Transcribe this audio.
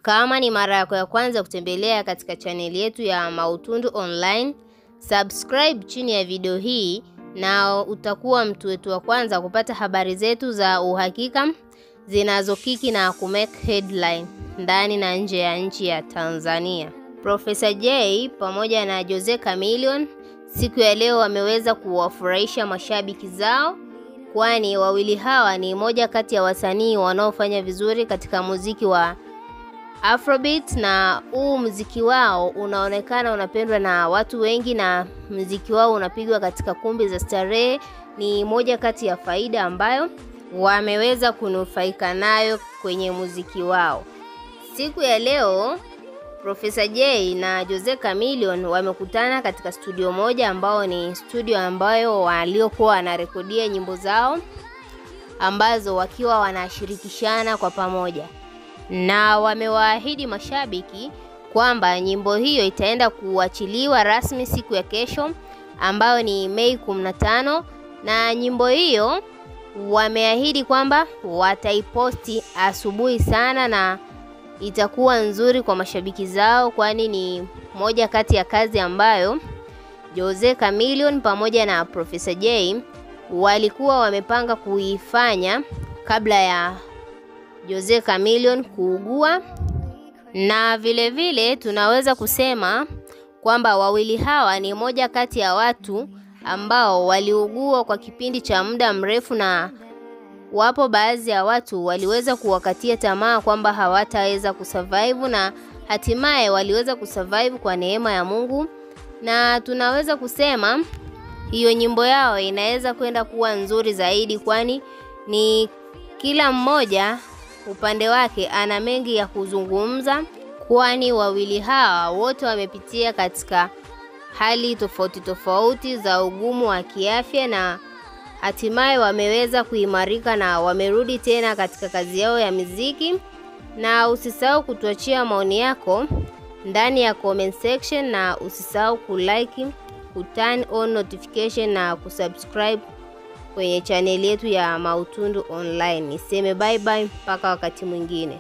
Kama ni mara yako ya kwanza kutembelea katika chaneli yetu ya Mautundu Online, subscribe chini ya video hii na utakuwa mtu wetu wa kwanza kupata habari zetu za uhakika zinazokiki na kumake headline ndani na nje ya nchi ya Tanzania. Professor Jay pamoja na Jose Chameleone siku ya leo wameweza kuwafurahisha mashabiki zao, kwani wawili hawa ni moja kati ya wasanii wanaofanya vizuri katika muziki wa Afrobeat, na muziki wao unaonekana unapendwa na watu wengi na muziki wao unapigwa katika kumbi za starehe. Ni moja kati ya faida ambayo wameweza kunufaika nayo kwenye muziki wao. Siku ya leo Professor Jay na Jose Chameleone wamekutana katika studio moja ambao ni studio ambayo waliokuwa wanarekodia nyimbo zao ambazo wakiwa wanashirikishana kwa pamoja, na wamewaahidi mashabiki kwamba nyimbo hiyo itaenda kuachiliwa rasmi siku ya kesho ambayo ni Mei 15, na nyimbo hiyo wameahidi kwamba wataiposti asubuhi sana na itakuwa nzuri kwa mashabiki zao, kwani ni moja kati ya kazi ambayo Jose Chameleone pamoja na Professor Jay walikuwa wamepanga kuifanya kabla ya Jose Chameleone kuugua. Na vile vile tunaweza kusema kwamba wawili hawa ni moja kati ya watu ambao waliugua kwa kipindi cha muda mrefu, na wapo baadhi ya watu waliweza kuwakatia tamaa kwamba hawataweza kusurvive, na hatimaye waliweza kusurvive kwa neema ya Mungu. Na tunaweza kusema hiyo nyimbo yao inaweza kwenda kuwa nzuri zaidi, kwani ni kila mmoja upande wake ana mengi ya kuzungumza, kwani wawili hawa wote wamepitia katika hali tofauti za ugumu wa kiafya, na hatimaye wameweza kuimarika na wamerudi tena katika kazi yao ya muziki. Na usisahau kutuachia maoni yako ndani ya comment section, na usisahau kulike, kuturn on notification na kusubscribe kwenye channel yetu ya Mautundu Online. Niseme bye bye mpaka wakati mwingine.